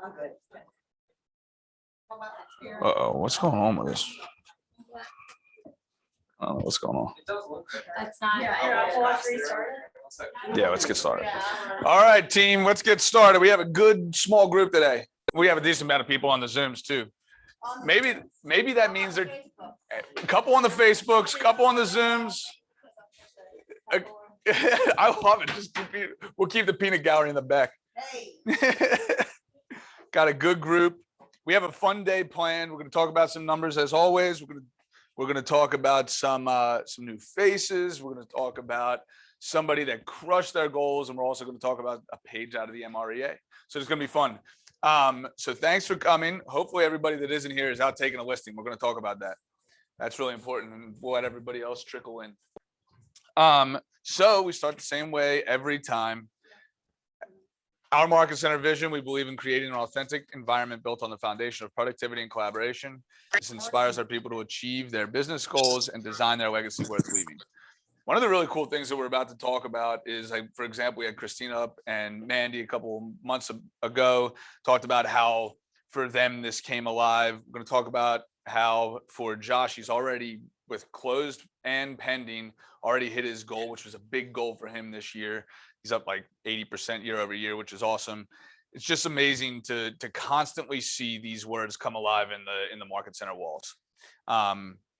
I'm good. Uh-oh, what's going on with this? I don't know what's going on. That's not. Yeah, let's get started. All right, team, let's get started. We have a good small group today. We have a decent amount of people on the Zooms too. Maybe that means there a couple on the Facebooks, a couple on the Zooms. I love it. We'll keep the peanut gallery in the back. Got a good group. We have a fun day planned. We're going to talk about some numbers as always. We're going to talk about some new faces. We're going to talk about somebody that crushed their goals, and we're also going to talk about a page out of the MREA. So it's going to be fun. So thanks for coming. Hopefully everybody that isn't here is out taking a listing. We're going to talk about that. That's really important, and we'll let everybody else trickle in. So we start the same way every time. Our Market Center vision, we believe in creating an authentic environment built on the foundation of productivity and collaboration. This inspires our people to achieve their business goals and design their legacy worth leaving. One of the really cool things that we're about to talk about is, like, for example, we had Christina up and Mandy a couple months ago, talked about how for them this came alive. We're going to talk about how for Josh, he's already, with closed and pending, already hit his goal, which was a big goal for him this year. He's up like 80% year over year, which is awesome. It's just amazing to constantly see these words come alive in the Market Center walls.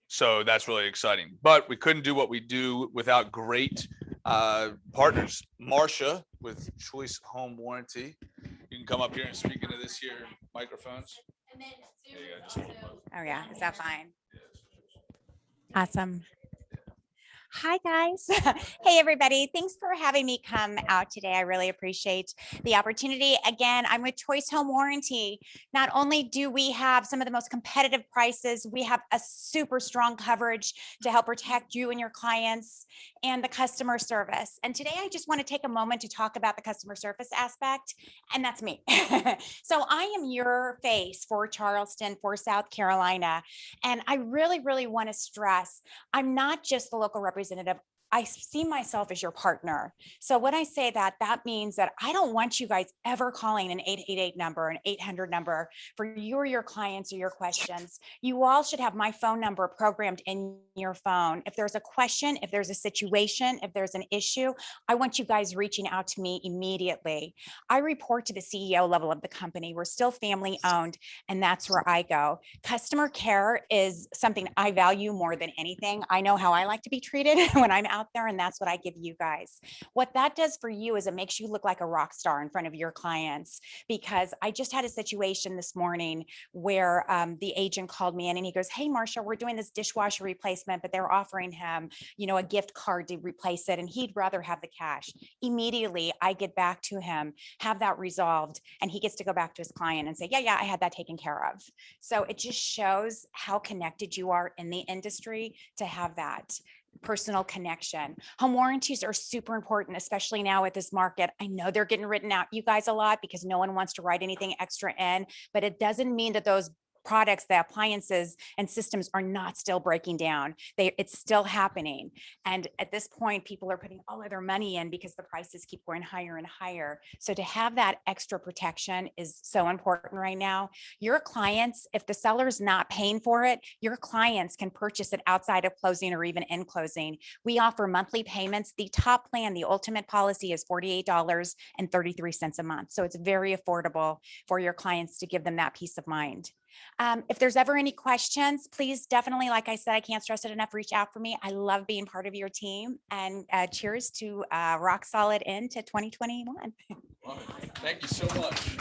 So that's really exciting. But we couldn't do what we do without great partners. Marsha with Choice Home Warranty. You can come up here and speak into this here microphones. There you go. Oh yeah, is that fine? Awesome. Hi guys. Hey everybody. Thanks for having me come out today. I really appreciate the opportunity. Again, I'm with Choice Home Warranty. Not only do we have some of the most competitive prices, we have a super strong coverage to help protect you and your clients and the customer service. And today I just want to take a moment to talk about the customer service aspect, and that's me. So I am your face for Charleston, for South Carolina. And I really, really want to stress, I'm not just the local representative. I see myself as your partner. So when I say that, that means that I don't want you guys ever calling an 888 number, an 800 number for you or your clients or your questions. You all should have my phone number programmed in your phone. If there's a question, if there's a situation, if there's an issue, I want you guys reaching out to me immediately. I report to the CEO level of the company. We're still family owned, and that's where I go. Customer care is something I value more than anything. I know how I like to be treated when I'm out there, and that's what I give you guys. What that does for you is it makes you look like a rock star in front of your clients, because I just had a situation this morning where the agent called me in and he goes, "Hey Marsha, we're doing this dishwasher replacement, but they're offering him, a gift card to replace it, and he'd rather have the cash." Immediately I get back to him, have that resolved, and he gets to go back to his client and say, yeah, I had that taken care of. So it just shows how connected you are in the industry to have that personal connection. Home warranties are super important, especially now with this market. I know they're getting written out, you guys, a lot because no one wants to write anything extra in, but it doesn't mean that those products, the appliances and systems are not still breaking down. It's still happening. And at this point, people are putting all of their money in because the prices keep going higher and higher. So to have that extra protection is so important right now. Your clients, if the seller's not paying for it, your clients can purchase it outside of closing or even in closing. We offer monthly payments. The top plan, the ultimate policy, is $48.33 a month. So it's very affordable for your clients to give them that peace of mind. If there's ever any questions, please definitely, like I said, I can't stress it enough, reach out for me. I love being part of your team, and cheers to rock solid into 2021. Thank you so much.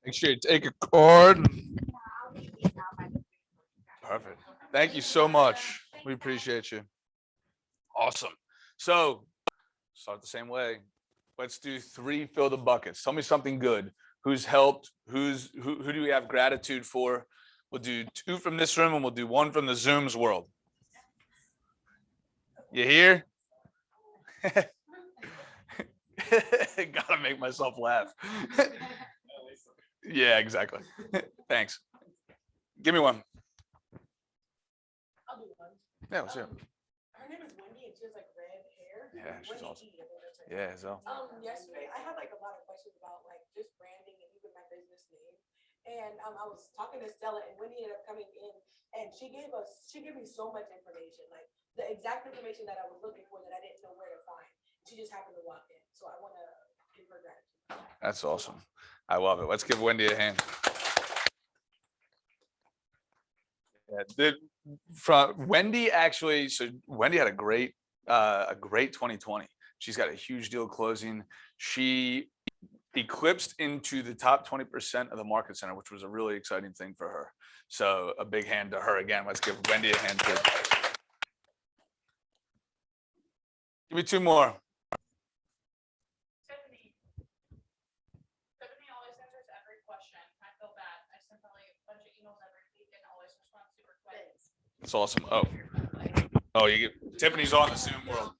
Make sure you take a card. Perfect. Thank you so much. We appreciate you. Awesome. So start the same way. Let's do 3 fill the buckets. Tell me something good. Who's helped? Who do we have gratitude for? We'll do 2 from this room and we'll do 1 from the Zoom's world. You hear? Gotta make myself laugh. Yeah, exactly. Thanks. Give me 1. I'll do 1. Yeah, let's hear it. Her name is Wendy and she has like red hair. Yeah, she's awesome. Yeah, so. Yesterday I had like a lot of questions about like just branding and even my business name. And I was talking to Stella and Wendy ended up coming in and she gave me so much information, like the exact information that I was looking for that I didn't know where to find. She just happened to walk in. So I want to give her gratitude. That's awesome. I love it. Let's give Wendy a hand. Yeah, Wendy actually, so Wendy had a great 2020. She's got a huge deal closing. She eclipsed into the top 20% of the market center, which was a really exciting thing for her. So a big hand to her again. Let's give Wendy a hand too. Give me two more. Tiffany always answers every question. I feel bad. I send probably a bunch of emails every week and always respond super quick. That's awesome. Oh, Tiffany's on the Zoom world.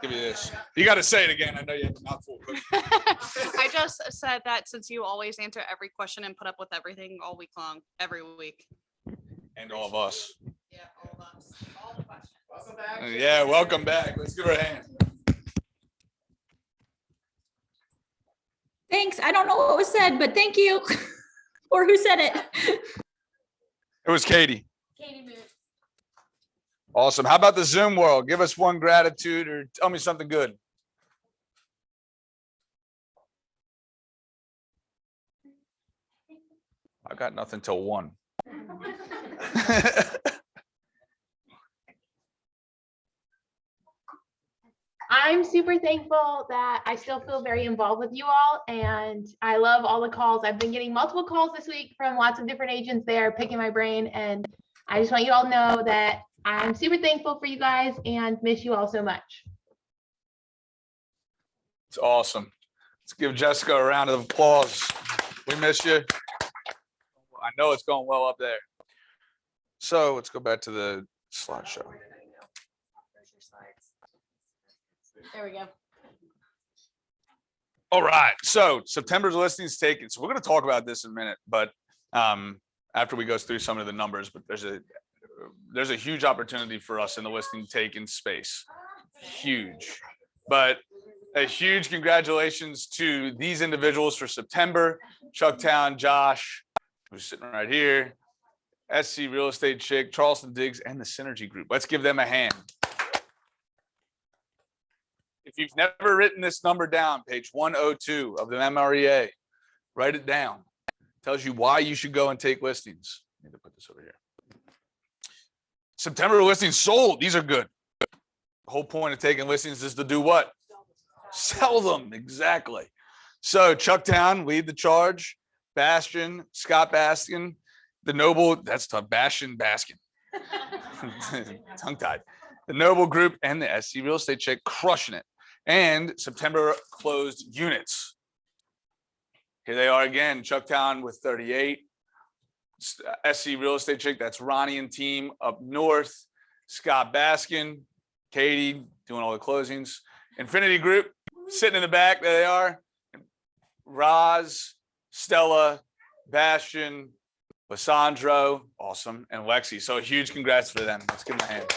Give me this. You got to say it again. I know you have a mouthful. I just said that since you always answer every question and put up with everything all week long, every week. And all of us. Yeah, all of us. All the questions. Welcome back. Yeah, welcome back. Let's give her a hand. Thanks. I don't know what was said, but thank you. Or who said it? It was Katie. Katie moved. Awesome. How about the Zoom world? Give us one gratitude or tell me something good. I got nothing till 1. I'm super thankful that I still feel very involved with you all, and I love all the calls. I've been getting multiple calls this week from lots of different agents there picking my brain, and I just want you all to know that I'm super thankful for you guys and miss you all so much. It's awesome. Let's give Jessica a round of applause. We miss you. I know it's going well up there. So let's go back to the slideshow. There we go. All right. So September's listings taken. So we're going to talk about this in a minute, but after we go through some of the numbers, but there's a huge opportunity for us in the listing taken space. Huge. But a huge congratulations to these individuals for September. Chucktown, Josh, who's sitting right here, SC Real Estate Chick, Charleston Diggs, and the Synergy Group. Let's give them a hand. If you've never written this number down, page 102 of the MREA, write it down. It tells you why you should go and take listings. I need to put this over here. September listings sold. These are good. The whole point of taking listings is to do what? Sell them. Exactly. So Chucktown, lead the charge. Bastion, Scott Baskin, the Noble, that's tough. Bastion, Baskin. Tongue tied. The Noble Group and the SC Real Estate Check crushing it. And September closed units. Here they are again. Chucktown with 38. SC Real Estate Check, that's Ronnie and team up north. Scott Baskin, Katie doing all the closings. Infinity Group sitting in the back. There they are. Roz, Stella, Bastion, Lissandro, awesome, and Lexi. So a huge congrats for them. Let's give them a hand.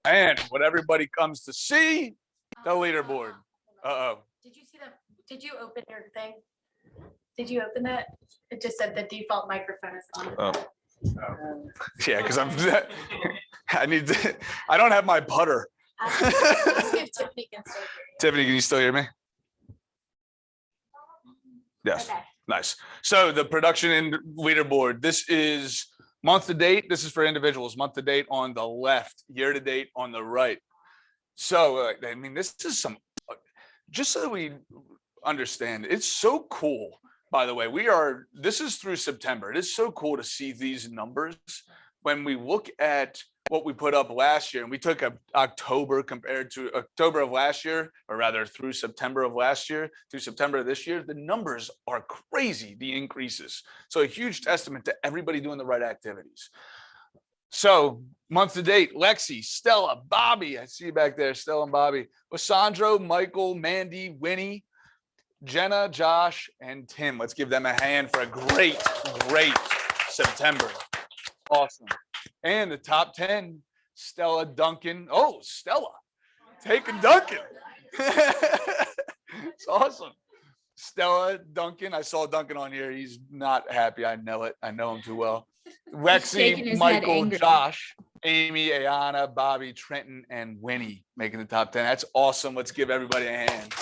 And what everybody comes to see, the leaderboard. Uh-oh. Did you see that? Did you open your thing? Did you open that? It just said the default microphone is on. Oh. Yeah, because I don't have my putter. Let's see if Tiffany can still hear you. Tiffany, can you still hear me? Yes. Okay. Nice. So the production and leaderboard, this is month to date. This is for individuals, month to date on the left, year to date on the right. So, I mean, this is just so that we understand, it's so cool. By the way, this is through September. It is so cool to see these numbers when we look at what we put up last year, and we took October compared to October of last year, or rather through September of last year to September of this year, the numbers are crazy, the increases. So a huge testament to everybody doing the right activities. So month to date, Lexi, Stella, Bobby, I see you back there, Stella and Bobby, Lissandro, Michael, Mandy, Winnie, Jenna, Josh, and Tim. Let's give them a hand for a great September. Awesome. And the top 10, Stella, Duncan. Oh, Stella. taking Duncan. It's awesome. Stella, Duncan. I saw Duncan on here. He's not happy. I know it. I know him too well. shaking Lexi, his head Michael, angrily. Josh, Amy, Ayana, Bobby, Trenton, and Winnie making the top 10. That's awesome. Let's give everybody a hand.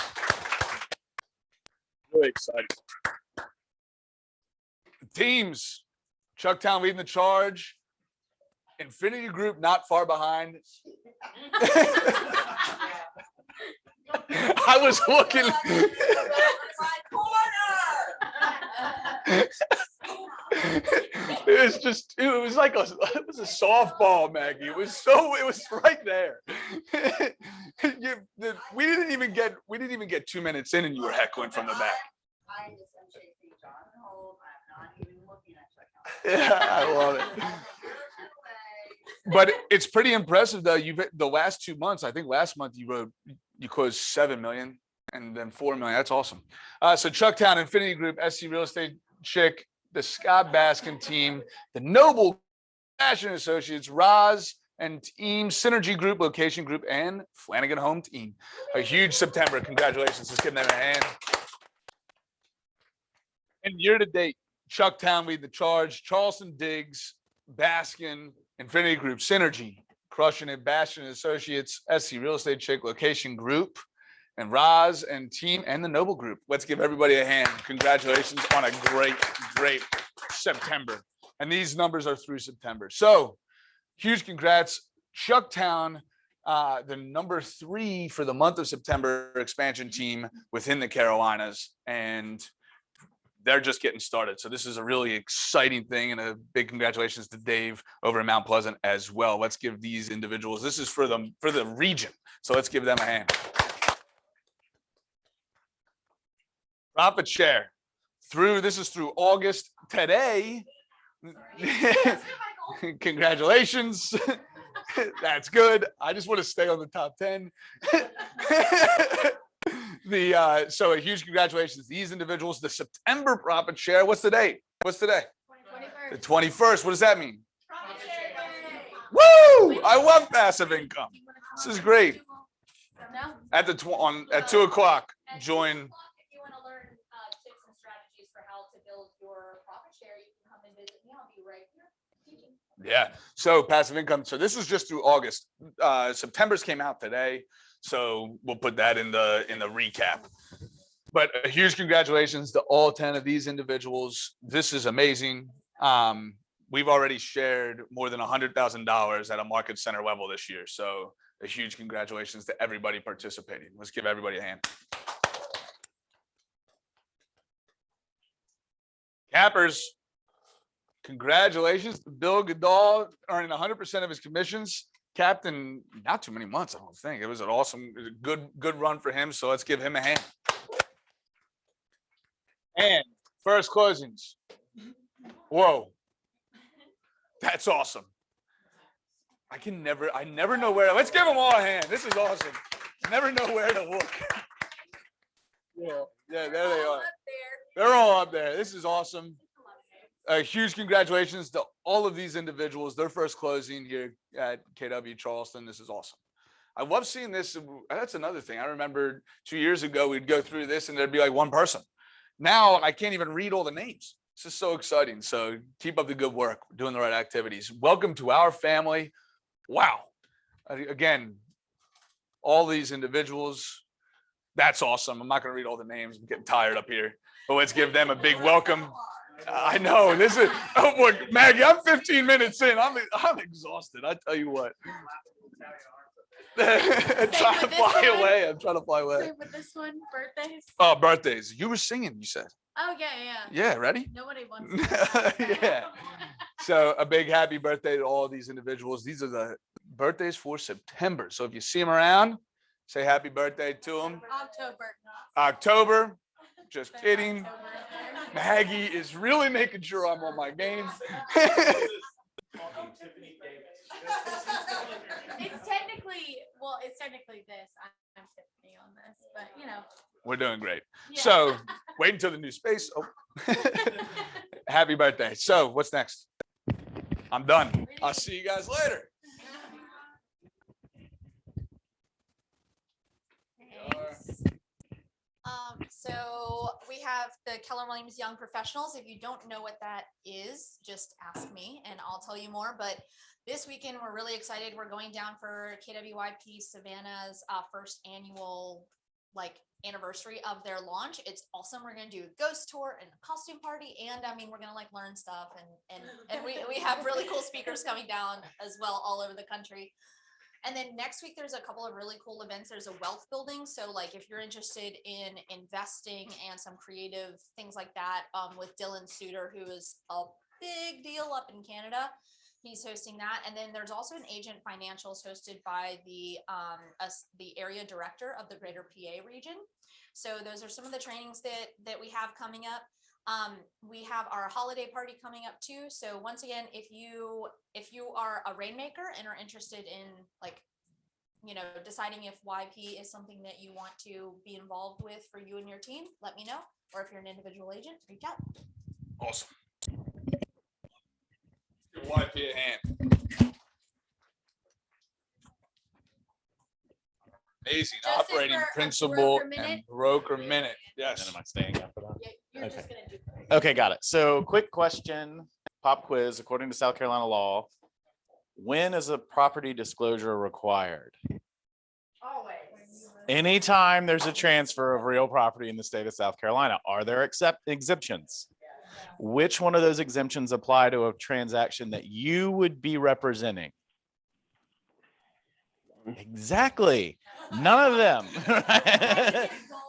Really excited. Teams. Chucktown leading the charge. Infinity Group not far behind. I was looking. It was like it was a softball, Maggie. It was right there. We didn't even get 2 minutes in and you were heckling from the back. I just am chasing John Holt. I'm not even looking at Yeah, I love it. But it's pretty impressive though. The last 2 months, I think last month you closed 7 million and then 4 million. That's awesome. So Chucktown, Infinity Group, SC Real Estate Chick, the Scott Baskin team, the Noble Fashion Associates, Roz and Team, Synergy Group, Location Group, and Flanagan Home Team. A huge September. Congratulations. Let's give them a hand. And year to date, Chucktown lead the charge. Charleston Diggs, Baskin, Infinity Group, Synergy, crushing it. Bastion Associates, SC Real Estate Chick, Location Group, and Roz and Team, and the Noble Group. Let's give everybody a hand. Congratulations on a great September. And these numbers are through September. So huge congrats. Chucktown, the number 3 for the month of September expansion team within the Carolinas. And they're just getting started. So this is a really exciting thing, and a big congratulations to Dave over in Mount Pleasant as well. Let's give these individuals, this is for the region. So let's give them a hand. Profit share this is through August today. Congratulations. That's good. I just want to stay on the top 10. So a huge congratulations to these individuals. The September profit share. What's the date? What's today? 21st. The 21st. What does that mean? Woo! I love passive income. This is great. No? At 2 o'clock, join. If you want to learn tips and strategies for how to build your profit share, you can come and visit me. I'll be right here teaching. Yeah. So passive income. So this was just through August. September's came out today. So we'll put that in the recap. But a huge congratulations to all 10 of these individuals. This is amazing. We've already shared more than $100,000 at a market center level this year. So a huge congratulations to everybody participating. Let's give everybody a hand. Cappers, congratulations to Bill Goodall earning 100% of his commissions. Captain, not too many months, I don't think. It was an awesome, good run for him. So let's give him a hand. And first closings. Whoa, that's awesome. I never know where. Let's give them all a hand. This is awesome. Never know where to look. Yeah, there they are. They're all up there. This is awesome. A huge congratulations to all of these individuals. Their first closing here at KW Charleston. This is awesome. I love seeing this. That's another thing. I remember 2 years ago, we'd go through this and there'd be like one person. Now I can't even read all the names. This is so exciting. So keep up the good work, doing the right activities. Welcome to our family. Wow. Again, all these individuals. That's awesome. I'm not going to read all the names. I'm getting tired up here, but let's give them a big welcome. I know this is, oh boy, Maggie, I'm 15 minutes in. I'm exhausted. I tell you what. I'm trying to fly away. Same with this one, birthdays. Oh, birthdays. You were singing, you said. Oh, yeah. Yeah, ready? Nobody wants to. Yeah. So a big happy birthday to all of these individuals. These are the birthdays for September. So if you see them around, say happy birthday to them. October. Just kidding. Maggie is really making sure I'm on my game. It's technically this. I'm Tiffany on this, but you know. We're doing great. Yeah. So wait until the new space. Oh. Happy birthday. So what's next? I'm done. I'll see you guys later. So we have the Keller Williams Young Professionals. If you don't know what that is, just ask me and I'll tell you more. But this weekend, we're really excited. We're going down for KWYP Savannah's first annual anniversary of their launch. It's awesome. We're going to do a ghost tour and a costume party. And I mean, we're going to learn stuff. And we have really cool speakers coming down as well all over the country. And then next week, there's a couple of really cool events. There's a wealth building. So if you're interested in investing and some creative things like that, with Dylan Suter, who is a big deal up in Canada, he's hosting that. And then there's also an Agent Financials hosted by the area director of the Greater PA region. So those are some of the trainings that we have coming up. We have our holiday party coming up too. So once again, if you are a rainmaker and are interested in deciding if YP is something that you want to be involved with for you and your team, let me know. Or if you're an individual agent, reach out. Awesome. Give YP a hand. Amazing Joseph, operating for a principle broker and minute. broker minute. And Yes. am I staying up for that? Yeah, you're Okay. just gonna do. Okay, got it. So quick question, pop quiz, according to South Carolina law, when is a property disclosure required? Always. Anytime there's a transfer of real property in the state of South Carolina, are there exemptions? Which one of those exemptions apply to a transaction that you would be representing? Exactly. None of them.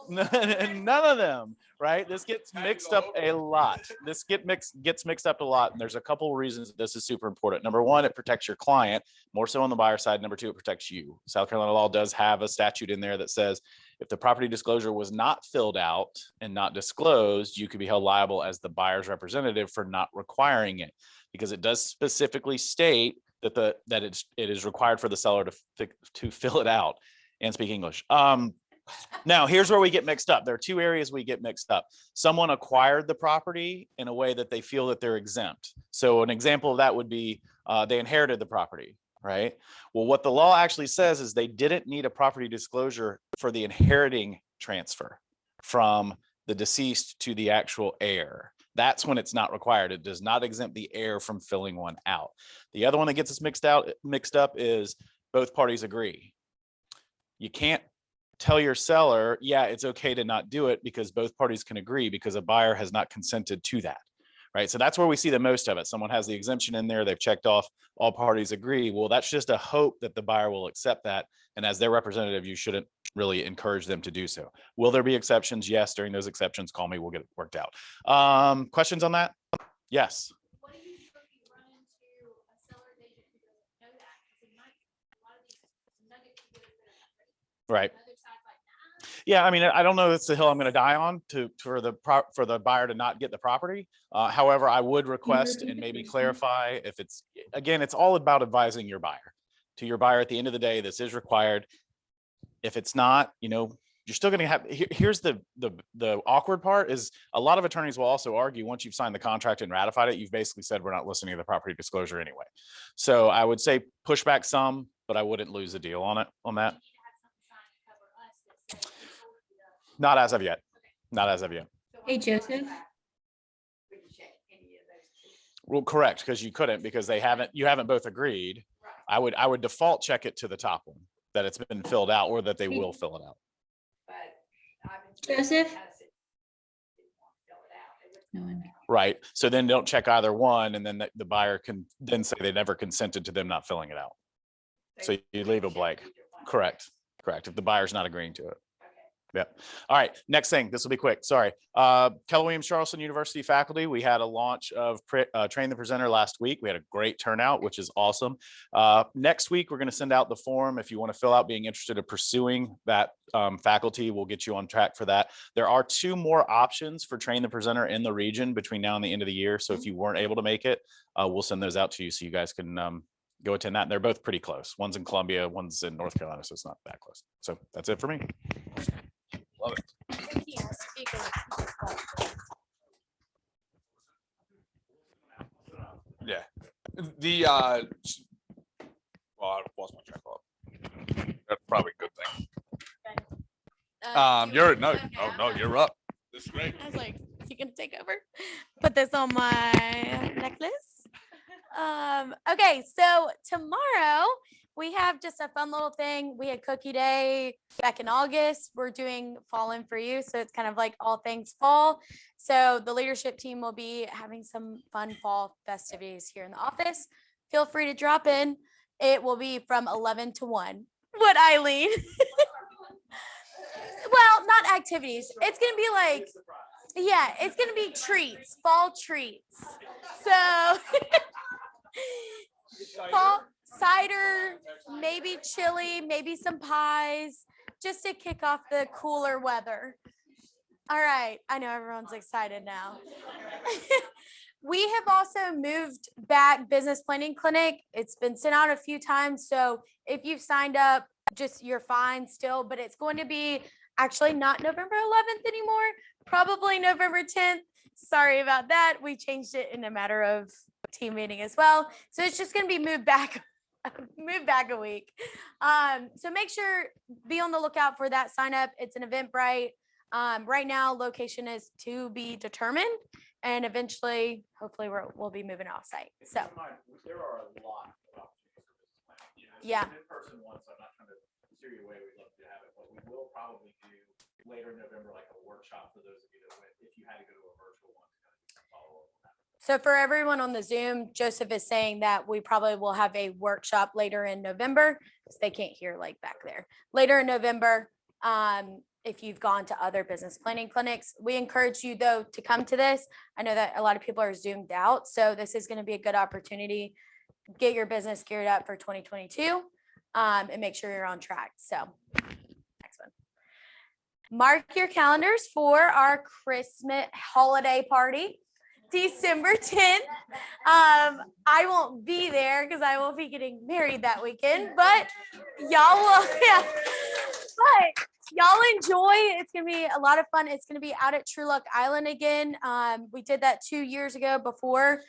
None of them, right? This gets mixed up a lot. This gets mixed up a lot. And there's a couple of reasons that this is super important. Number one, it protects your client more so on the buyer side. Number two, it protects you. South Carolina law does have a statute in there that says if the property disclosure was not filled out and not disclosed, you could be held liable as the buyer's representative for not requiring it, because it does specifically state that it is required for the seller to fill it out and speak English. Now, here's where we get mixed up. There are two areas we get mixed up. Someone acquired the property in a way that they feel that they're exempt. So an example of that would be they inherited the property, right? Well, what the law actually says is they didn't need a property disclosure for the inheriting transfer from the deceased to the actual heir. That's when it's not required. It does not exempt the heir from filling one out. The other one that gets us mixed up is both parties agree. You can't tell your seller, yeah, it's okay to not do it because both parties can agree, because a buyer has not consented to that, right? So that's where we see the most of it. Someone has the exemption in there, they've checked off, all parties agree. Well, that's just a hope that the buyer will accept that. And as their representative, you shouldn't really encourage them to do so. Will there be exceptions? Yes. During those exceptions, call me, we'll get it worked out. Questions on that? Yes. What do you think you run into a seller's agent who doesn't know that? Because it might, a lot of these nuggets you get are Right. Another side's like, nah. Yeah, I mean, I don't know that's the hill I'm going to die on for the buyer to not get the property. However, I would request and maybe clarify if it's, again, it's all about advising your buyer. To your buyer, at the end of the day, this is required. If it's not, you're still going to have, here's the awkward part is a lot of attorneys will also argue once you've signed the contract and ratified it, you've basically said, we're not listening to the property disclosure anyway. So I would say push back some, but I wouldn't lose a deal on that. You need to have something signed to cover us that says we told you to- Not as of yet. Not as of yet. Hey, Joseph. Well, correct, because you couldn't, because you haven't both agreed. I would default check it to the top one, that it's been filled out or that they will fill it out. Joseph? No one. Right. So then don't check either one, and then the buyer can then say they never consented to them not filling it out. So you leave a blank. Correct. If the buyer's not agreeing to it. Yep. All right. Next thing. This will be quick. Sorry. Keller Williams Charleston University faculty. We had a launch of Train the Presenter last week. We had a great turnout, which is awesome. Next week, we're going to send out the form if you want to fill out being interested in pursuing that faculty. We'll get you on track for that. There are 2 more options for Train the Presenter in the region between now and the end of the year. So if you weren't able to make it, we'll send those out to you so you guys can go attend that. And they're both pretty close. One's in Columbia, one's in North Carolina, so it's not that close. So that's it for me. Love it. Yeah. Well, I lost my track of thought. That's probably a good thing. You're up. This is great. I was like, is he gonna take over? Put this on my necklace. Okay, so tomorrow we have just a fun little thing. We had cookie day back in August. We're doing fall in for you. So it's kind of like all things fall. So the leadership team will be having some fun fall festivities here in the office. Feel free to drop in. It will be from 11 to 1. What, Eileen? Well, not activities. It's going to be like, yeah, it's going to be treats, fall treats. So fall cider, maybe chili, maybe some pies, just to kick off the cooler weather. All right. I know everyone's excited now. We have also moved back business planning clinic. It's been sent out a few times. So if you've signed up, just you're fine still, but it's going to be actually not November 11th anymore, probably November 10th. Sorry about that. We changed it in a matter of team meeting as well. So it's just going to be moved back a week. So make sure, be on the lookout for that sign up. It's an Eventbrite. Right now, location is to be determined, and eventually, hopefully, we'll be moving off site. So There are a lot of opportunities for business planning. Yeah. In person once, I'm not trying to steer you away. We'd love to have it, but we will probably do later in November, like a workshop for those of you that went, if you had to go to a virtual one to kind of follow up on that. So for everyone on the Zoom, Joseph is saying that we probably will have a workshop later in November, because they can't hear like back there. Later in November, if you've gone to other business planning clinics, we encourage you though to come to this. I know that a lot of people are zoomed out, so this is going to be a good opportunity. Get your business geared up for 2022, and make sure you're on track. So next one. Mark your calendars for our Christmas holiday party. December 10th. I won't be there because I will be getting married that weekend, but y'all will, yeah. But y'all enjoy. It's going to be a lot of fun. It's going to be out at True Luck Island again. We did that 2 years ago before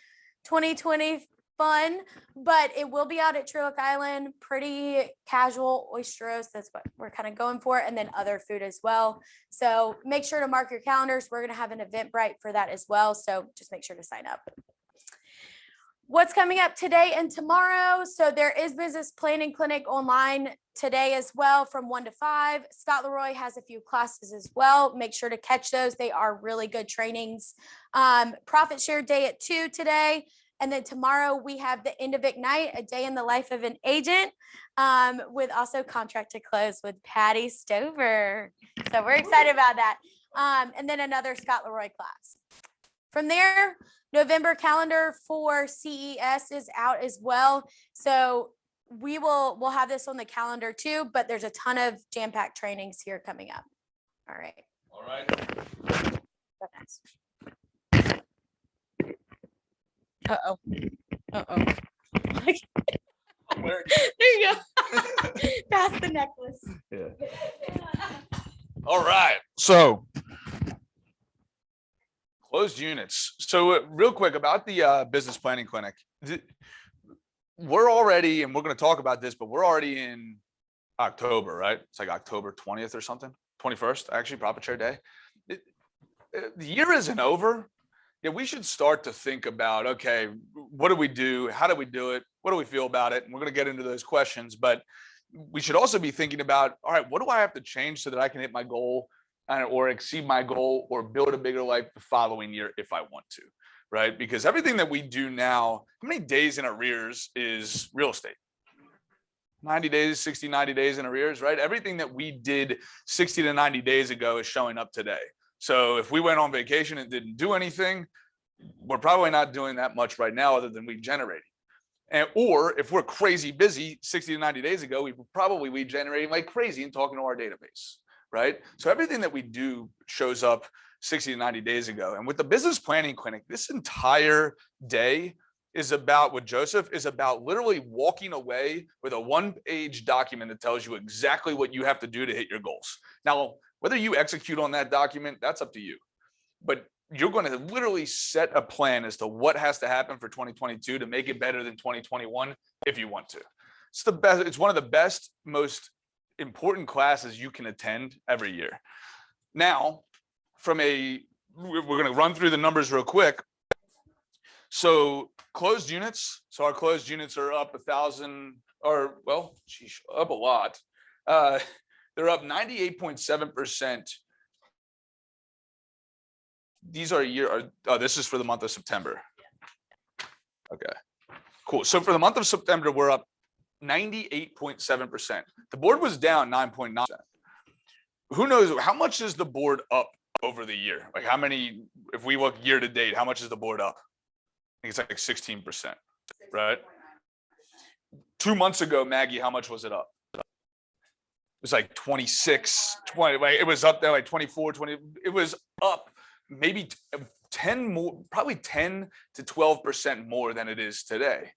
2020 fun, but it will be out at True Luck Island. Pretty casual oysters. That's what we're kind of going for. And then other food as well. So make sure to mark your calendars. We're going to have an Eventbrite for that as well. So just make sure to sign up. What's coming up today and tomorrow? So there is business planning clinic online today as well from 1 to 5. Scott Leroy has a few classes as well. Make sure to catch those. They are really good trainings. Profit share day at 2 today. And then tomorrow we have the end of Ignite, a day in the life of an agent, with also contract to close with Patty Stover. So we're excited about that. And then another Scott Leroy class. From there, November calendar for CES is out as well. So we'll have this on the calendar too, but there's a ton of jam-packed trainings here coming up. All right. All right. Go next. Uh-oh. Uh-oh. Where- There you go. Pass the necklace. All right. So closed units. So real quick about the business planning clinic. We're already, and we're going to talk about this, but we're already in October, right? It's like October 20th or something. 21st, actually, profit share day. The year isn't over. Yeah, we should start to think about, okay, what do we do? How do we do it? What do we feel about it? And we're going to get into those questions, but we should also be thinking about, all right, what do I have to change so that I can hit my goal or exceed my goal or build a bigger life the following year if I want to, right? Because everything that we do now, how many days in arrears is real estate? 90 days, 60, 90 days in arrears, right? Everything that we did 60 to 90 days ago is showing up today. So if we went on vacation and didn't do anything, we're probably not doing that much right now other than we generating. Or if we're crazy busy 60 to 90 days ago, we were probably generating like crazy and talking to our database, right? So everything that we do shows up 60 to 90 days ago. And with the business planning clinic, this entire day is about what Joseph is about, literally walking away with a 1-page document that tells you exactly what you have to do to hit your goals. Now, whether you execute on that document, that's up to you. But you're going to literally set a plan as to what has to happen for 2022 to make it better than 2021 if you want to. It's the best. It's one of the best, most important classes you can attend every year. Now, we're going to run through the numbers real quick. So closed units. So our closed units are up 1,000, or well, geez, up a lot. They're up 98.7%. These are this is for the month of September. Okay, cool. So for the month of September, we're up 98.7%. The board was down 9.9%. Who knows how much is the board up over the year? Like how many, if we look year to date, how much is the board up? I think it's like 16%, right? 2 months ago, Maggie, how much was it up? It was like 26, 20, like it was up there like 24, 20. It was up maybe 10 more, probably 10 to 12% more than it is today.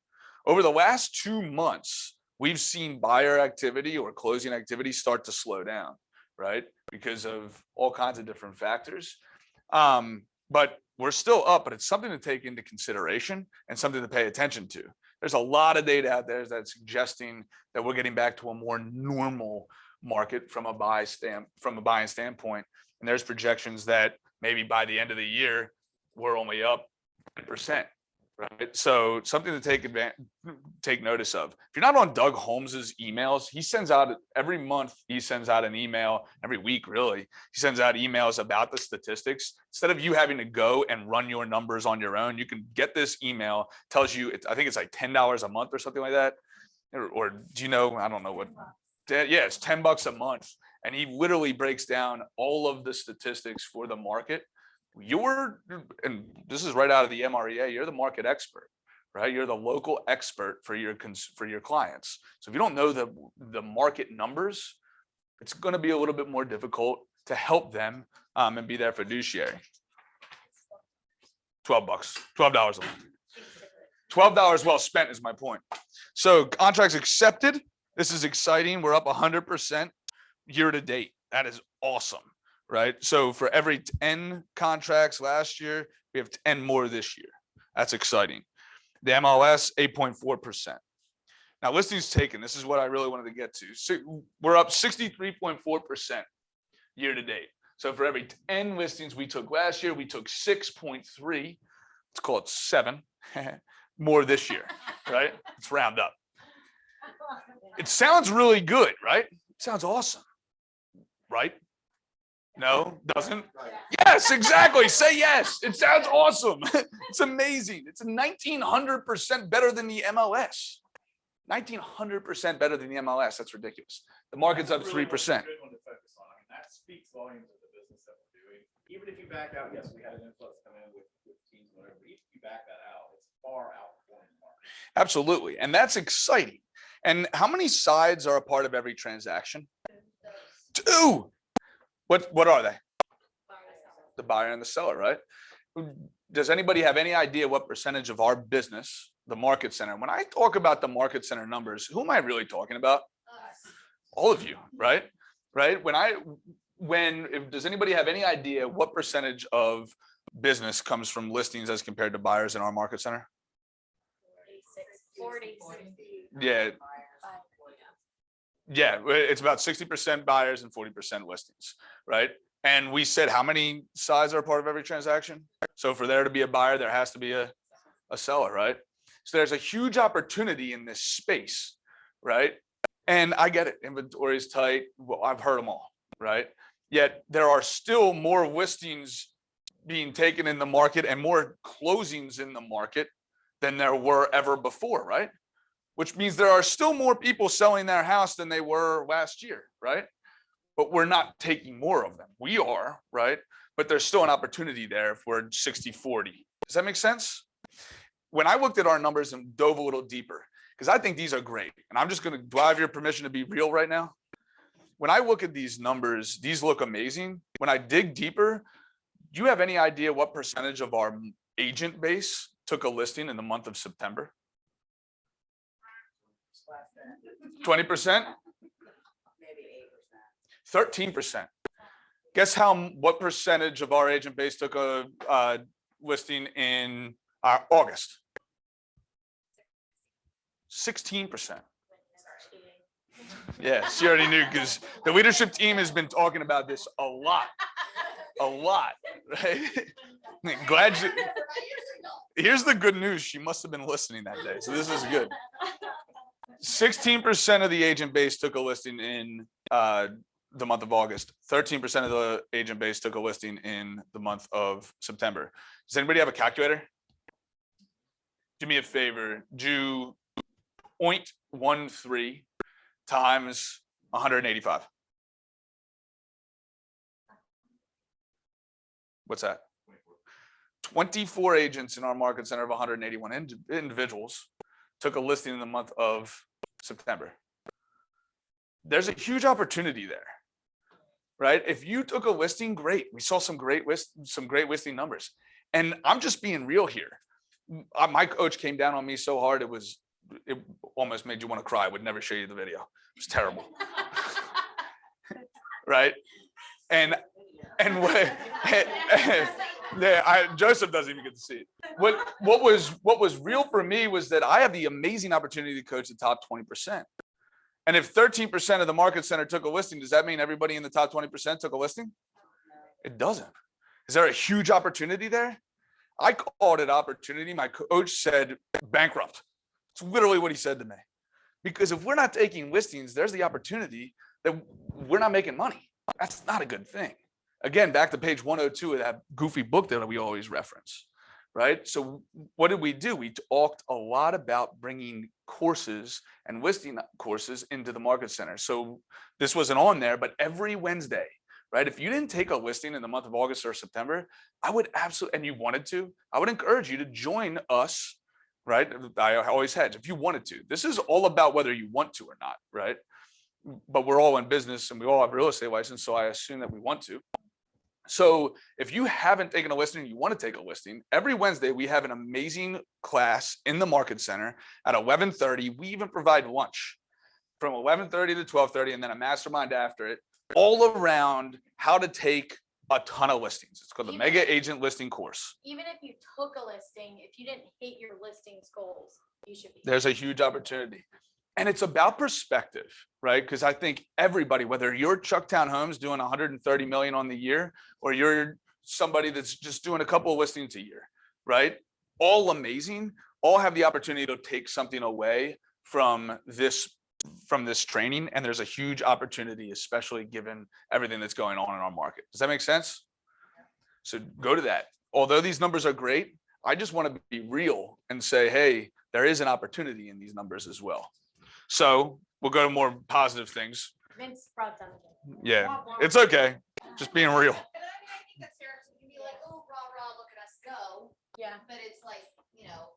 Over the last 2 months, we've seen buyer activity or closing activity start to slow down, right? Because of all kinds of different factors. But we're still up, but it's something to take into consideration and something to pay attention to. There's a lot of data out there that's suggesting that we're getting back to a more normal market from a buying standpoint. And there's projections that maybe by the end of the year, we're only up 10%. Right. So something to take notice of. If you're not on Doug Holmes's emails, he sends out every month, he sends out an email every week, really. He sends out emails about the statistics. Instead of you having to go and run your numbers on your own, you can get this email, tells you, I think it's like $10 a month or something like that. Or do you know, I don't know what, yeah, it's $10 a month. And he literally breaks down all of the statistics for the market. And this is right out of the MREA, you're the market expert, right? You're the local expert for your clients. So if you don't know the market numbers, it's going to be a little bit more difficult to help them and be their fiduciary. $12, $12 a month. $12 well spent is my point. So contracts accepted. This is exciting. We're up 100% year to date. That is awesome. Right. So for every 10 contracts last year, we have 10 more this year. That's exciting. The MLS, 8.4%. Now listings taken. This is what I really wanted to get to. So we're up 63.4% year to date. So for every 10 listings we took last year, we took 6.3. Let's call it 7 more this year. Right. Let's round up. It sounds really good, right? It sounds awesome. Right. No, doesn't. Yes, exactly. Say yes. It sounds awesome. It's amazing. It's 1,900% better than the MLS. 1,900% better than the MLS. That's ridiculous. The market's up 3%. That speaks volumes of the business that we're doing. Even if you back out, yes, we had an influx come in with teams, whatever. Even if you back that out, it's far outperforming the market. Absolutely, and that's exciting. And how many sides are a part of every transaction? 2. What are they? The buyer and the seller, right? Does anybody have any idea what percentage of our business, the market center, when I talk about the market center numbers, who am I really talking about? All of you, right? Right? Does anybody have any idea what percentage of business comes from listings as compared to buyers in our market center? 40. Yeah. Yeah, it's about 60% buyers and 40% listings, right? And we said how many sides are a part of every transaction? So for there to be a buyer, there has to be a seller, right? So there's a huge opportunity in this space, right? And I get it, inventory is tight. Well, I've heard them all, right? Yet there are still more listings being taken in the market and more closings in the market than there were ever before, right? Which means there are still more people selling their house than they were last year, right? But we're not taking more of them. We are, right? But there's still an opportunity there if we're 60-40. Does that make sense? When I looked at our numbers and dove a little deeper, because I think these are great, and I'm just going to, do I have your permission to be real right now? When I look at these numbers, these look amazing. When I dig deeper, do you have any idea what percentage of our agent base took a listing in the month of September? 20%? Maybe 13%. Guess what percentage of our agent base took a listing in August? 16%. Yeah, she already knew because the leadership team has been talking about this a lot, right? Glad you. Here's the good news. She must have been listening that day. So this is good. 16% of the agent base took a listing in the month of August. 13% of the agent base took a listing in the month of September. Does anybody have a calculator? Do me a favor. Do 0.13 times 185. What's that? 24 agents in our market center of 181 individuals took a listing in the month of September. There's a huge opportunity there, right? If you took a listing, great. We saw some great listing numbers. And I'm just being real here. My coach came down on me so hard, it almost made you want to cry. I would never show you the video. It was terrible. Right? And Joseph doesn't even get to see it. What was real for me was that I have the amazing opportunity to coach the top 20%. And if 13% of the market center took a listing, does that mean everybody in the top 20% took a listing? It doesn't. Is there a huge opportunity there? I called it opportunity. My coach said bankrupt. It's literally what he said to me. Because if we're not taking listings, there's the opportunity that we're not making money. That's not a good thing. Again, back to page 102 of that goofy book that we always reference, right? So what did we do? We talked a lot about bringing courses and listing courses into the market center. So this wasn't on there, but every Wednesday, right? If you didn't take a listing in the month of August or September, I would absolutely, and you wanted to, I would encourage you to join us, right? I always had, if you wanted to. This is all about whether you want to or not, right? But we're all in business and we all have a real estate license, so I assume that we want to. So if you haven't taken a listing, you want to take a listing, every Wednesday we have an amazing class in the market center at 11:30. We even provide lunch from 11:30 to 12:30 and then a mastermind after it, all around how to take a ton of listings. It's called the Mega Agent Listing Course. Even if you took a listing, if you didn't hit your listings goals, you should be. There's a huge opportunity. And it's about perspective, right? Because I think everybody, whether you're Chucktown Homes doing 130 million on the year, or you're somebody that's just doing a couple of listings a year, right? All amazing, all have the opportunity to take something away from this training. And there's a huge opportunity, especially given everything that's going on in our market. Does that make sense? So go to that. Although these numbers are great, I just want to be real and say, hey, there is an opportunity in these numbers as well. So we'll go to more positive things. Vince brought them. Yeah, it's okay. Just being real. But I mean, I think that's fair. You can be like, oh, rah, rah, look at us go. Yeah. But it's like, you know,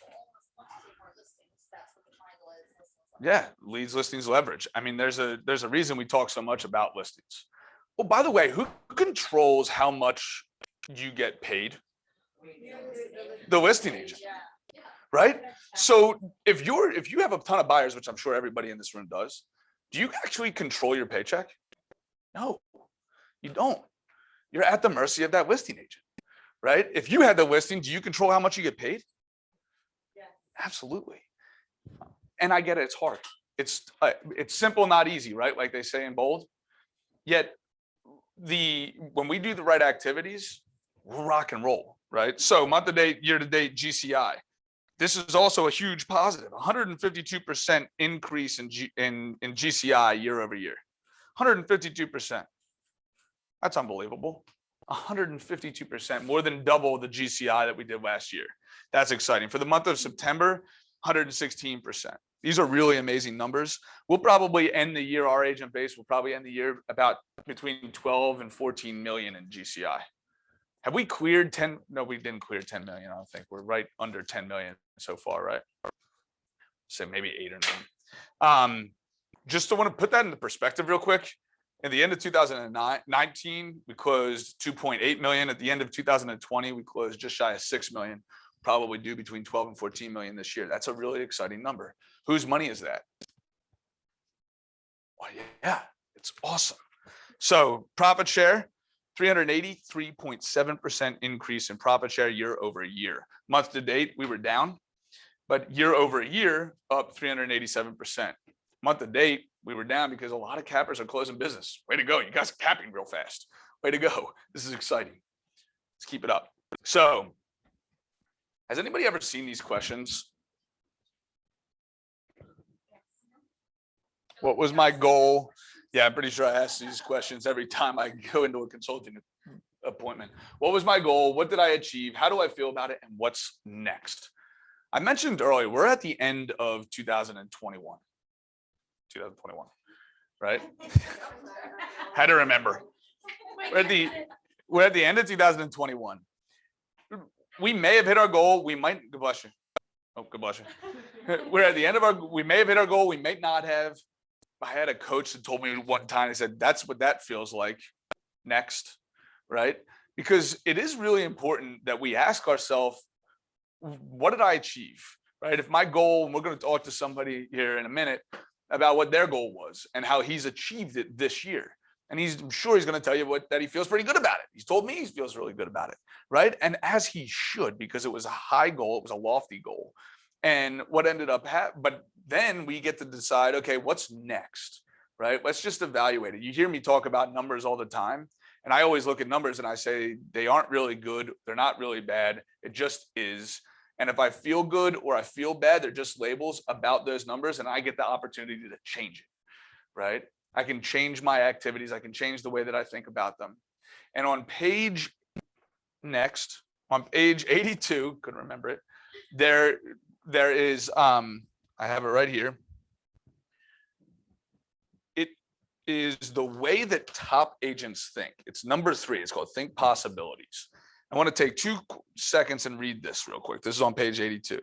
almost want to take more listings. That's what the triangle is. Yeah, leads, listings, leverage. I mean, there's a reason we talk so much about listings. Well, by the way, who controls how much you get paid? The listing agent. Right? So if you have a ton of buyers, which I'm sure everybody in this room does, do you actually control your paycheck? No, you don't. You're at the mercy of that listing agent, right? If you had the listing, do you control how much you get paid? Yeah. Absolutely. And I get it, it's hard. It's simple, not easy, right? Like they say in bold. Yet when we do the right activities, we'll rock and roll, right? So month to date, year to date, GCI. This is also a huge positive, 152% increase in GCI year over year. 152%. That's unbelievable. 152%, more than double the GCI that we did last year. That's exciting. For the month of September, 116%. These are really amazing numbers. We'll probably end the year, our agent base will probably end the year about between 12 and 14 million in GCI. Have we cleared 10? No, we didn't clear 10 million. I don't think we're right under 10 million so far, right? So maybe 8 or 9. Just to want to put that into perspective real quick. At the end of 2019, we closed 2.8 million. At the end of 2020, we closed just shy of 6 million. Probably do between 12 and 14 million this year. That's a really exciting number. Whose money is that? Well, yeah, it's awesome. So profit share. 383.7% increase in profit share year over year. Month to date, we were down, but year over year, up 387%. Month to date, we were down because a lot of cappers are closing business. Way to go. You guys are capping real fast. Way to go. This is exciting. Let's keep it up. So, has anybody ever seen these questions? What was my goal? Yeah, I'm pretty sure I ask these questions every time I go into a consulting appointment. What was my goal? What did I achieve? How do I feel about it? And what's next? I mentioned earlier, we're at the end of 2021. 2021, right? Had to remember. We're at the end of 2021. We may have hit our goal. We might, God bless you. Oh, God bless you. We're at the end of we may have hit our goal. We may not have. I had a coach that told me one time, he said, that's what that feels like next, right? Because it is really important that we ask ourselves, what did I achieve, right? If my goal, and we're going to talk to somebody here in a minute about what their goal was and how he's achieved it this year. And I'm sure he's going to tell you that he feels pretty good about it. He's told me he feels really good about it, right? And as he should, because it was a high goal, it was a lofty goal. And what ended up but then we get to decide, okay, what's next, right? Let's just evaluate it. You hear me talk about numbers all the time. And I always look at numbers and I say, they aren't really good. They're not really bad. It just is. And if I feel good or I feel bad, they're just labels about those numbers. And I get the opportunity to change it, right? I can change my activities. I can change the way that I think about them. And on page 82, couldn't remember it. There is, I have it right here. It is the way that top agents think. It's number 3. It's called Think Possibilities. I want to take 2 seconds and read this real quick. This is on page 82.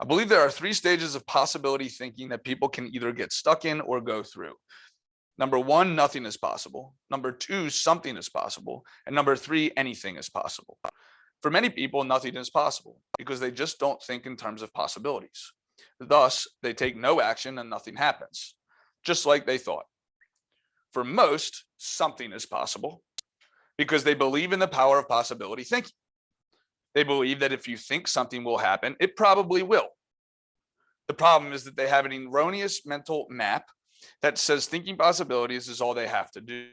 I believe there are 3 stages of possibility thinking that people can either get stuck in or go through. Number 1, nothing is possible. Number 2, something is possible. And number 3, anything is possible. For many people, nothing is possible because they just don't think in terms of possibilities. Thus, they take no action and nothing happens, just like they thought. For most, something is possible because they believe in the power of possibility thinking. They believe that if you think something will happen, it probably will. The problem is that they have an erroneous mental map that says thinking possibilities is all they have to do.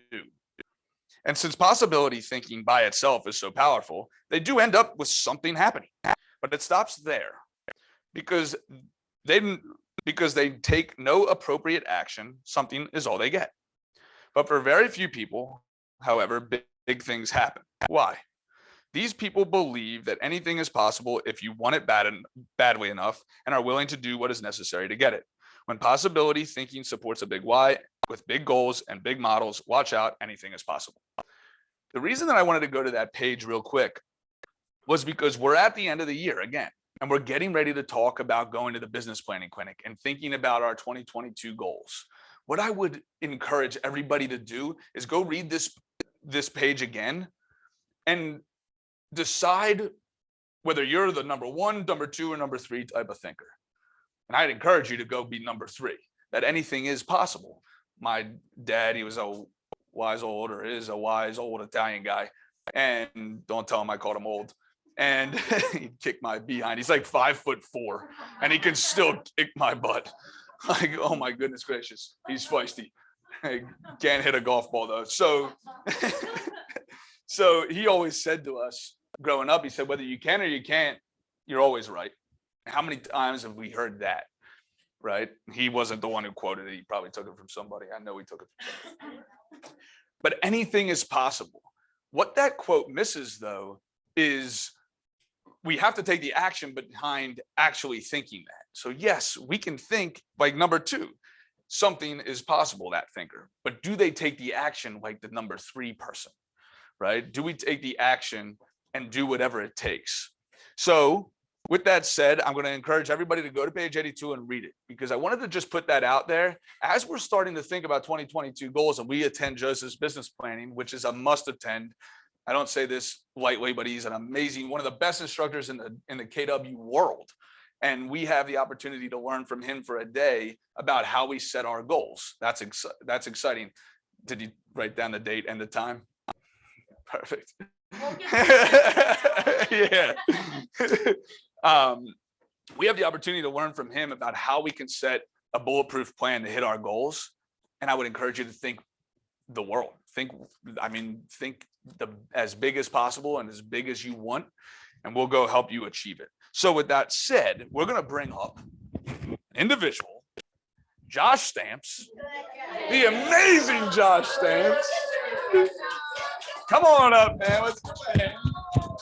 And since possibility thinking by itself is so powerful, they do end up with something happening, but it stops there because they take no appropriate action. Something is all they get. But for very few people, however, big things happen. Why? These people believe that anything is possible if you want it badly enough and are willing to do what is necessary to get it. When possibility thinking supports a big why with big goals and big models, watch out, anything is possible. The reason that I wanted to go to that page real quick was because we're at the end of the year again, and we're getting ready to talk about going to the business planning clinic and thinking about our 2022 goals. What I would encourage everybody to do is go read this page again and decide whether you're the number 1, number 2, or number 3 type of thinker. And I'd encourage you to go be number 3, that anything is possible. My dad, he was a wise old Italian guy. And don't tell him I called him old. And he kicked my behind. He's like 5'4", and he can still kick my butt. Like, oh my goodness gracious, he's feisty. Can't hit a golf ball though. So he always said to us growing up, he said, whether you can or you can't, you're always right. How many times have we heard that, right? He wasn't the one who quoted it. He probably took it from somebody. I know he took it from somebody. But anything is possible. What that quote misses, though, is we have to take the action behind actually thinking that. So yes, we can think like number 2, something is possible, that thinker. But do they take the action like the number 3 person, right? Do we take the action and do whatever it takes? So with that said, I'm going to encourage everybody to go to page 82 and read it, because I wanted to just put that out there as we're starting to think about 2022 goals and we attend Joseph's business planning, which is a must attend. I don't say this lightly, but he's an amazing, one of the best instructors in the KW world. And we have the opportunity to learn from him for a day about how we set our goals. That's exciting. Did you write down the date and the time? Perfect. Yeah. We have the opportunity to learn from him about how we can set a bulletproof plan to hit our goals. And I would encourage you to think the world. Think as big as possible and as big as you want, and we'll go help you achieve it. So with that said, we're going to bring up individual Josh Stamps, the amazing Josh Stamps. Come on up, man. What's going on?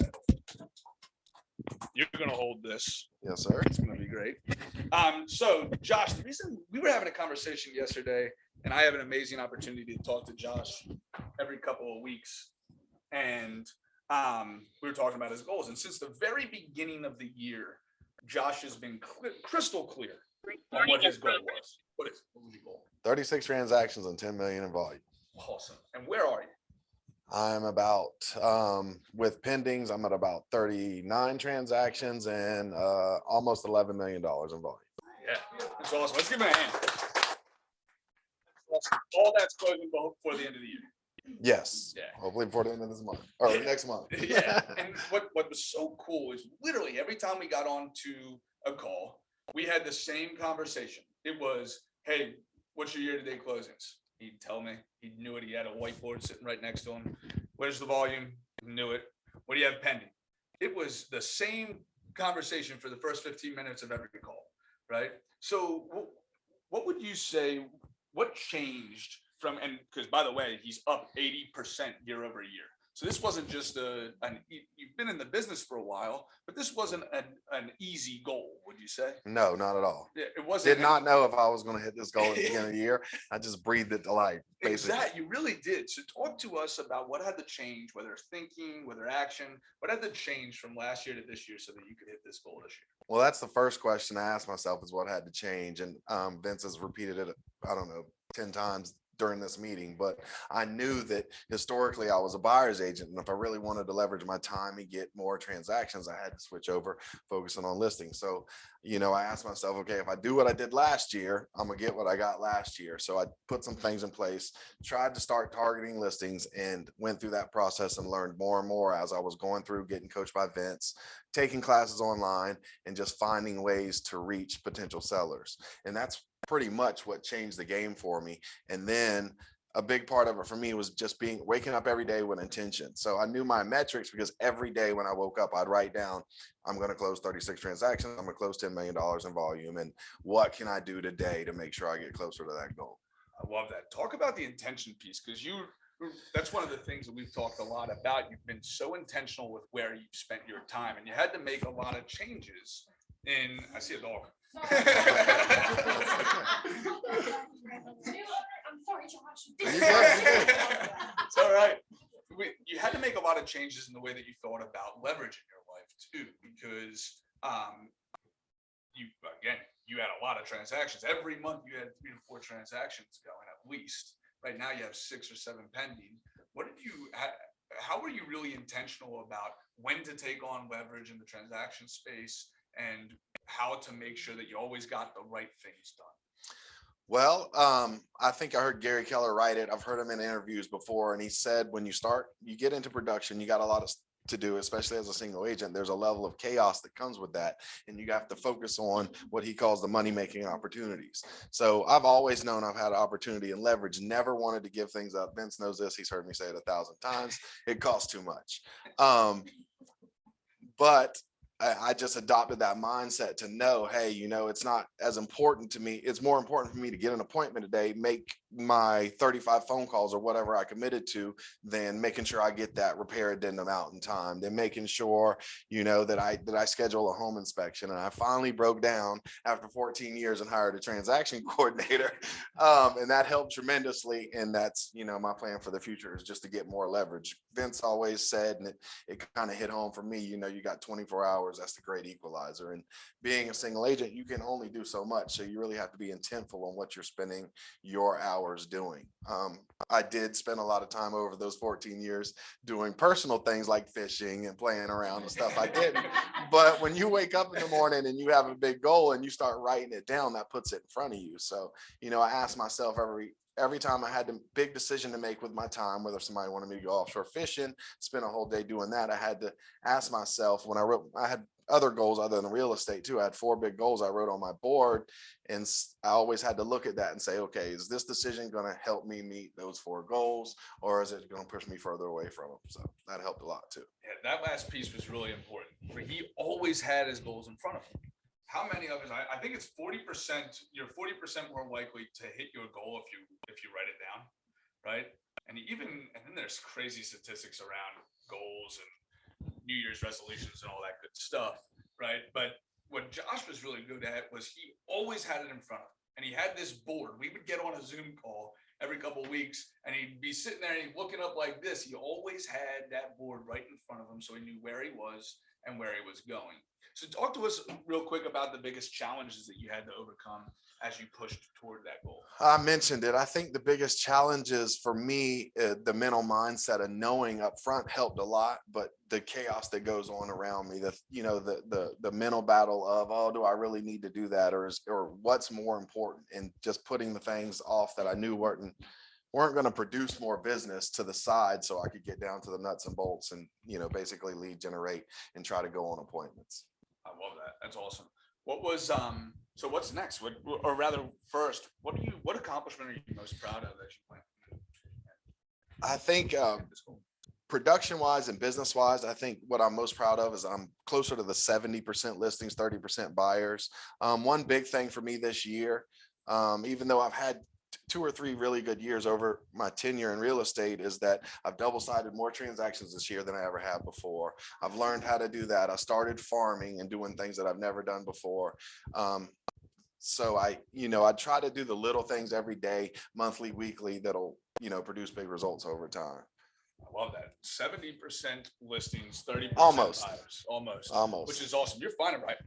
You're gonna hold this. Yes, sir. It's gonna be great. So Josh, the reason we were having a conversation yesterday, and I have an amazing opportunity to talk to Josh every couple of weeks, and we were talking about his goals. And since the very beginning of the year, Josh has been crystal clear on what his goal was. What was your goal? 36 transactions and 10 million in volume. Awesome. And where are you? I'm about, with pendings, I'm at about 39 transactions and almost $11 million in volume. Yeah, that's awesome. Let's give him a hand. That's awesome. All that's closing before the end of the year. Yes. Yeah. Hopefully before the end of this month or next month. Yeah. And what was so cool is literally every time we got onto a call, we had the same conversation. It was, hey, what's your year-to-date closings? He'd tell me. He knew it. He had a whiteboard sitting right next to him. Where's the volume? He knew it. What do you have pending? It was the same conversation for the first 15 minutes of every call, right? So what would you say, what changed from, and because by the way, he's up 80% year over year. So this wasn't just you've been in the business for a while, but this wasn't an easy goal, would you say? No, not at all. Yeah, it wasn't. Did not know if I was going to hit this goal at the beginning of the year. I just breathed it to life, basically. Exactly, you really did. So talk to us about what had to change, whether thinking, whether action, what had to change from last year to this year so that you could hit this goal this year? Well, that's the first question I asked myself is what had to change. And Vince has repeated it, I don't know, 10 times during this meeting, but I knew that historically I was a buyer's agent. And if I really wanted to leverage my time and get more transactions, I had to switch over, focusing on listings. So, I asked myself, okay, if I do what I did last year, I'm gonna get what I got last year. So I put some things in place, tried to start targeting listings, and went through that process and learned more and more as I was going through, getting coached by Vince, taking classes online, and just finding ways to reach potential sellers. And that's pretty much what changed the game for me. And then a big part of it for me was just waking up every day with intention. So I knew my metrics because every day when I woke up, I'd write down, I'm going to close 36 transactions. I'm going to close $10 million in volume. And what can I do today to make sure I get closer to that goal? I love that. Talk about the intention piece, because that's one of the things that we've talked a lot about. You've been so intentional with where you've spent your time, and you had to make a lot of changes I see a dog. I'm sorry, Josh. It's all right. You had to make a lot of changes in the way that you thought about leverage in your life too, because you had a lot of transactions. Every month you had 3 to 4 transactions going at least. Right now you have 6 or 7 pending. How were you really intentional about when to take on leverage in the transaction space and how to make sure that you always got the right things done? Well, I think I heard Gary Keller write it. I've heard him in interviews before, and he said, when you get into production, you got a lot to do, especially as a single agent. There's a level of chaos that comes with that, and you have to focus on what he calls the money-making opportunities. So I've always known I've had opportunity and leverage, never wanted to give things up. Vince knows this. He's heard me say it 1,000 times. It costs too much. But I just adopted that mindset to know, hey, it's not as important to me. It's more important for me to get an appointment today, make my 35 phone calls or whatever I committed to, than making sure I get that repair addendum out in time, then making sure, that I schedule a home inspection. And I finally broke down after 14 years and hired a transaction coordinator. And that helped tremendously. And that's, my plan for the future is just to get more leverage. Vince always said, and it kind of hit home for me, you got 24 hours. That's the great equalizer. And being a single agent, you can only do so much. So you really have to be intentful on what you're spending your hours doing. I did spend a lot of time over those 14 years doing personal things like fishing and playing around and stuff I didn't. But when you wake up in the morning and you have a big goal and you start writing it down, that puts it in front of you. So, I ask myself every time I had a big decision to make with my time, whether somebody wanted me to go offshore fishing, spend a whole day doing that, I had to ask myself when I had other goals other than real estate too. I had 4 big goals I wrote on my board, and I always had to look at that and say, okay, is this decision going to help me meet those 4 goals, or is it going to push me further away from them? So that helped a lot too. Yeah, that last piece was really important. Where he always had his goals in front of him. How many of us? I think it's 40%. You're 40% more likely to hit your goal if you write it down, right? And then there's crazy statistics around goals and New Year's resolutions and all that good stuff, right? But what Josh was really good at was he always had it in front of him, and he had this board. We would get on a Zoom call every couple of weeks, and he'd be sitting there and he'd looking up like this. He always had that board right in front of him, so he knew where he was and where he was going. So talk to us real quick about the biggest challenges that you had to overcome as you pushed toward that goal. I mentioned it. I think the biggest challenges for me, the mental mindset of knowing up front helped a lot, but the chaos that goes on around me, the mental battle of, oh, do I really need to do that? Or what's more important? And just putting the things off that I knew weren't going to produce more business to the side so I could get down to the nuts and bolts and, basically lead generate and try to go on appointments. I love that. That's awesome. What was, so what's next? Or rather first, what accomplishment are you most proud of that you plan? I think, production wise and business wise, I think what I'm most proud of is I'm closer to the 70% listings, 30% buyers. One big thing for me this year, even though I've had 2 or 3 really good years over my tenure in real estate, is that I've double-sided more transactions this year than I ever have before. I've learned how to do that. I started farming and doing things that I've never done before. So I try to do the little things every day, monthly, weekly, that'll, produce big results over time. I love that. 70% listings, 30% Almost. buyers. Almost. Almost. Which is awesome. You're fine, right?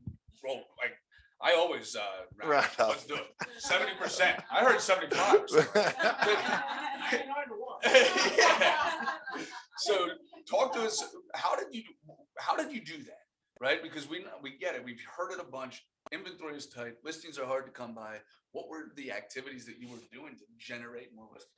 Roll. Like, I always Right. Let's do it. 70%. I heard 75. Yeah. So talk to us. How did you do that? Right? Because we get it. We've heard it a bunch. Inventory is tight. Listings are hard to come by. What were the activities that you were doing to generate more listings?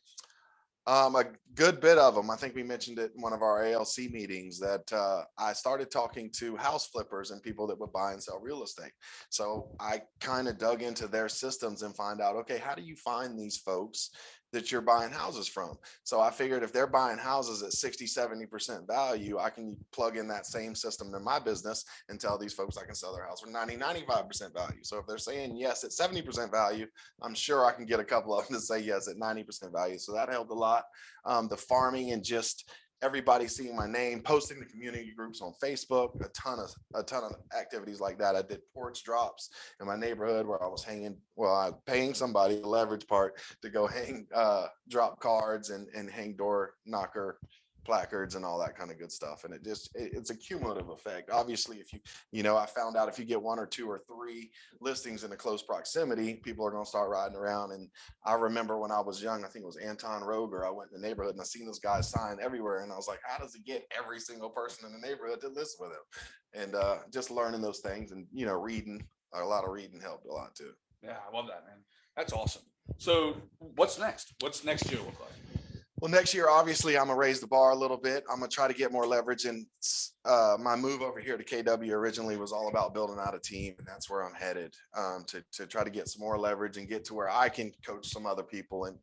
A good bit of them. I think we mentioned it in one of our ALC meetings that I started talking to house flippers and people that would buy and sell real estate. So I kind of dug into their systems and find out, okay, how do you find these folks that you're buying houses from? So I figured if they're buying houses at 60-70% value, I can plug in that same system to my business and tell these folks I can sell their house for 90-95% value. So if they're saying yes at 70% value, I'm sure I can get a couple of them to say yes at 90% value. So that helped a lot. The farming and just everybody seeing my name, posting the community groups on Facebook, a ton of activities like that. I did porch drops in my neighborhood where I was paying somebody the leverage part to go hang drop cards and hang door knocker placards and all that kind of good stuff. And it's a cumulative effect. Obviously, if I found out if you get 1 or 2 or 3 listings in a close proximity, people are going to start riding around. And I remember when I was young, I think it was Anton Roger, I went in the neighborhood and I seen this guy sign everywhere. And I was like, how does he get every single person in the neighborhood to list with him? And just learning those things and, reading, a lot of reading helped a lot too. Yeah, I love that, man. That's awesome. So what's next? What's next year look like? Well, next year, obviously, I'm gonna raise the bar a little bit. I'm gonna try to get more leverage. And my move over here to KW originally was all about building out a team, and that's where I'm headed to try to get some more leverage and get to where I can coach some other people and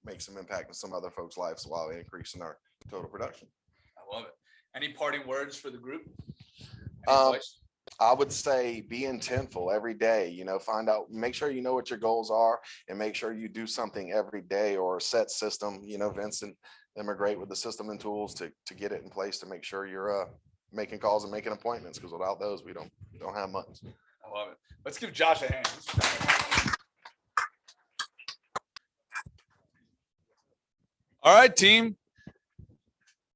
make some impact in some other folks' lives while increasing our total production. I love it. Any parting words for the group? I would say be intentful every day, find out, make sure you know what your goals are and make sure you do something every day or set system. Vince and them are great with the system and tools to get it in place to make sure you're making calls and making appointments, because without those, we don't have much. I love it. Let's give Josh a hand. All right, team.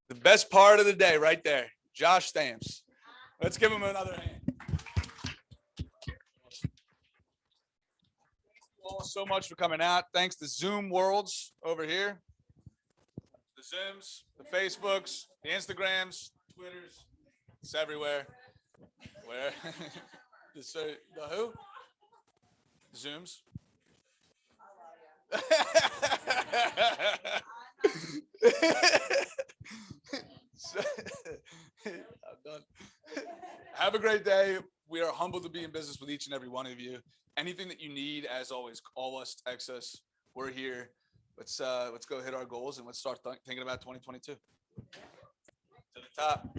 The best part of the day right there, Josh Stamps. Let's give him another hand. Thank you all so much for coming out. Thanks to Zoom Worlds over here. The Zooms, the Facebooks, the Instagrams, Twitters. It's everywhere. Where? The who? Zooms. So- I'm done. Have a great day. We are humbled to be in business with each and every one of you. Anything that you need, as always, call us, text us. We're here. Let's go hit our goals and let's start thinking about 2022. To the top.